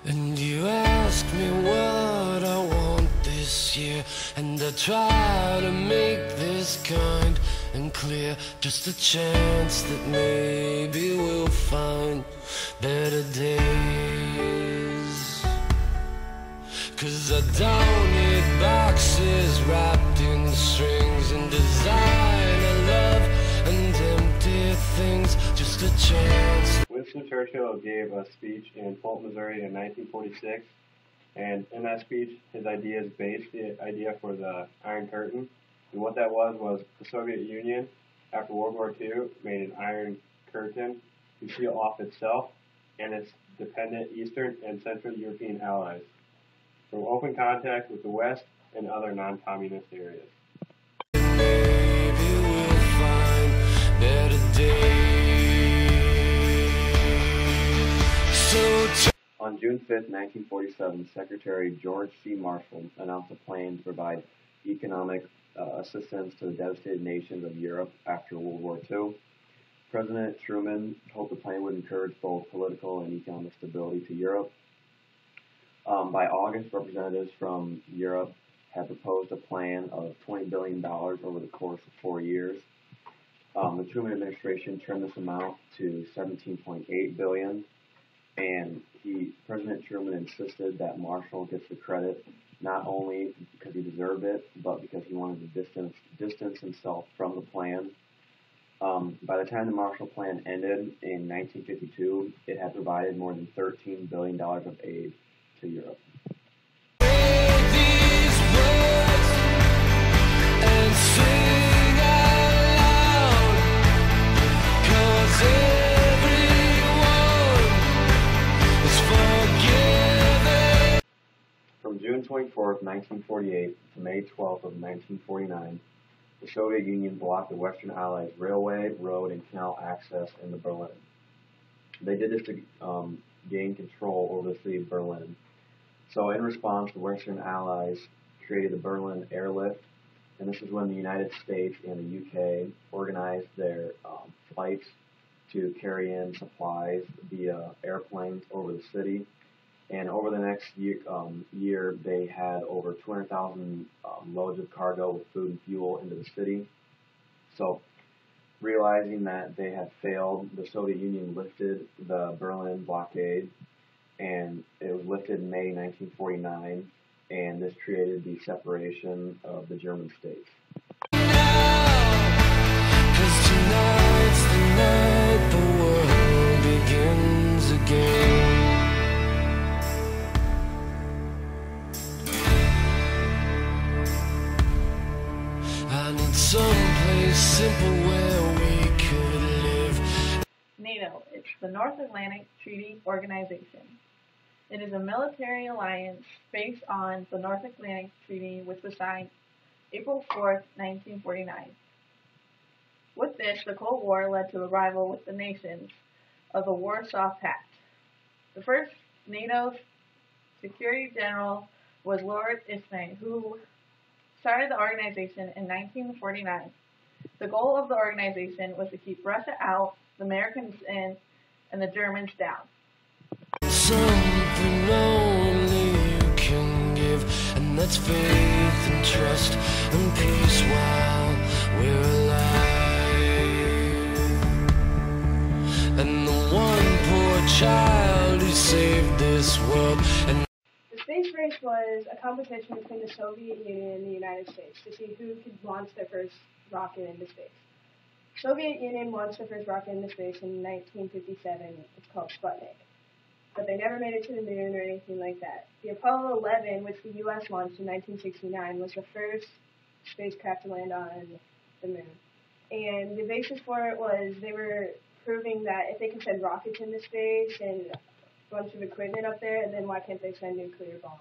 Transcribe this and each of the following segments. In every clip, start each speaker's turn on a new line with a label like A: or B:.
A: And you ask me what I want this year, and I try to make this kind and clear. Just a chance that maybe we'll find better days. 'Cause I don't need boxes wrapped in strings and design I love and empty things. Just a chance.
B: Winston Churchill gave a speech in Fulton, Missouri in 1946, and in that speech his ideas based the idea for the Iron Curtain. And what that was the Soviet Union, after World War II, made an Iron Curtain to seal off itself and its dependent Eastern and Central European allies from open contact with the West and other non-communist areas.
A: Maybe we'll find better days.
C: On June 5, 1947, Secretary George C. Marshall announced a plan to provide economic assistance to the devastated nations of Europe after World War II. President Truman hoped the plan would encourage both political and economic stability to Europe. By August, representatives from Europe had proposed a plan of $20 billion over the course of 4 years. The Truman administration trimmed this amount to $17.8 billion, and President Truman insisted that Marshall gets the credit not only because he deserved it, but because he wanted to distance himself from the plan. By the time the Marshall Plan ended in 1952, it had provided more than $13 billion of aid to Europe. From June 24, 1948 to May 12 of 1949, the Soviet Union blocked the Western Allies' railway, road, and canal access into Berlin. They did this to gain control over the city of Berlin. So in response, the Western Allies created the Berlin Airlift, and this is when the United States and the UK organized their flights to carry in supplies via airplanes over the city. And over the next year, they had over 200,000 loads of cargo with food and fuel into the city. So, realizing that they had failed, the Soviet Union lifted the Berlin blockade, and it was lifted in May 1949, and this created the separation of the German states.
A: Someplace simple where we could live.
D: NATO, it's the North Atlantic Treaty Organization. It is a military alliance based on the North Atlantic Treaty, which was signed April 4, 1949. With this, the Cold War led to the rival with the nations of the Warsaw Pact. The first NATO Secretary General was Lord Ismay, who started the organization in 1949. The goal of the organization was to keep Russia out, the Americans in, and the Germans down.
A: Something only you can give, and that's faith and trust and peace while we're alive. And the one poor child who saved this world. And
E: the space race was a competition between the Soviet Union and the United States to see who could launch their first rocket into space. The Soviet Union launched their first rocket into space in 1957. It's called Sputnik. But they never made it to the moon or anything like that. The Apollo 11, which the U.S. launched in 1969, was the first spacecraft to land on the moon. And the basis for it was they were proving that if they can send rockets into space and bunch of equipment up there, and then why can't they send nuclear bombs?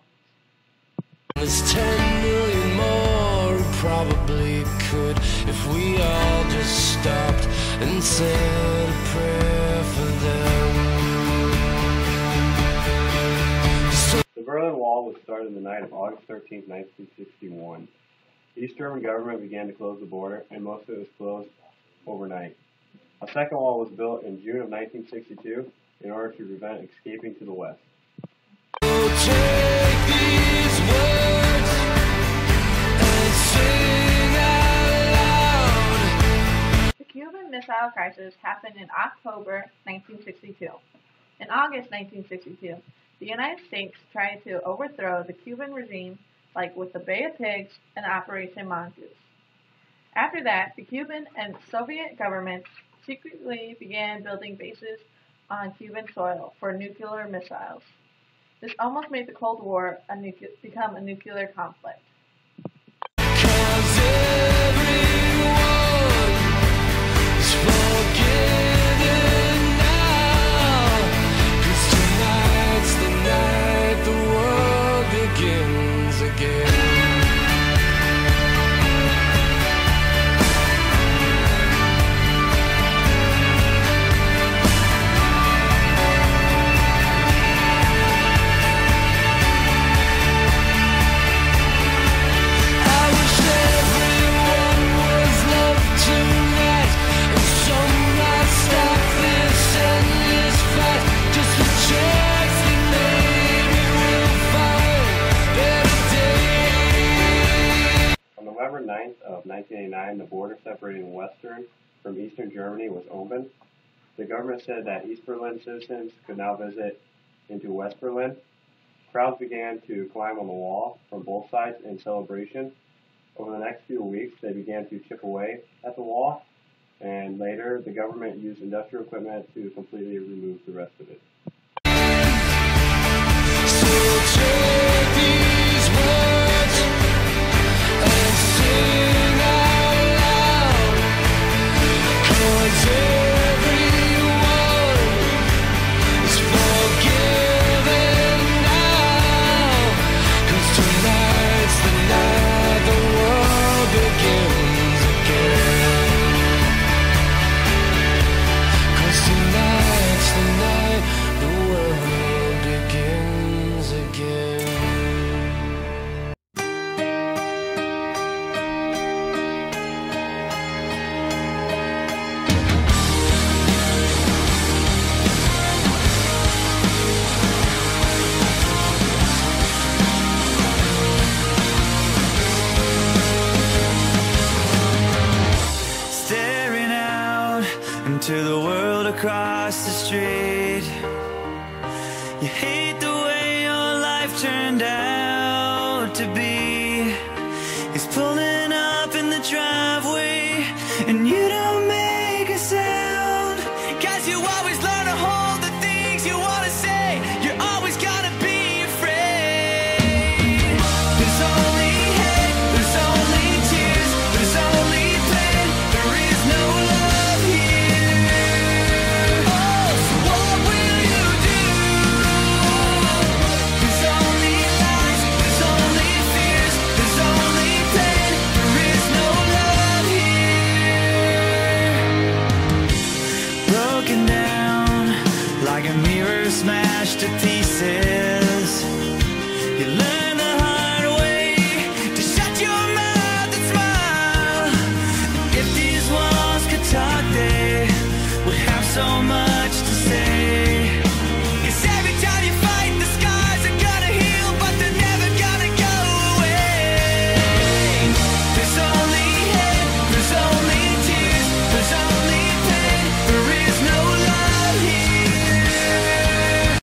A: There's 10 million more who probably could if we all just stopped and said a prayer for them.
B: The Berlin Wall was started on the night of August 13, 1961. The East German government began to close the border, and most of it was closed overnight. A second wall was built in June of 1962 in order to prevent escaping to the west.
D: Cuban Missile Crisis happened in October 1962. In August 1962, the United States tried to overthrow the Cuban regime, like with the Bay of Pigs and Operation Mongoose. After that, the Cuban and Soviet governments secretly began building bases on Cuban soil for nuclear missiles. This almost made the Cold War become a nuclear conflict.
B: November 9th of 1989, the border separating Western from Eastern Germany was opened. The government said that East Berlin citizens could now visit into West Berlin. Crowds began to climb on the wall from both sides in celebration. Over the next few weeks, they began to chip away at the wall, and later the government used industrial equipment to completely remove the rest of it.
F: To the world across the street, you hate the way your life turned out to be. He's pulling up in the driveway and you don't make a sound, 'cause you always learn to hold the things you want to say. You're always gonna be afraid. There's only hate, there's only tears, there's only pain, there is no love here. Like a mirror smashed to pieces, you learn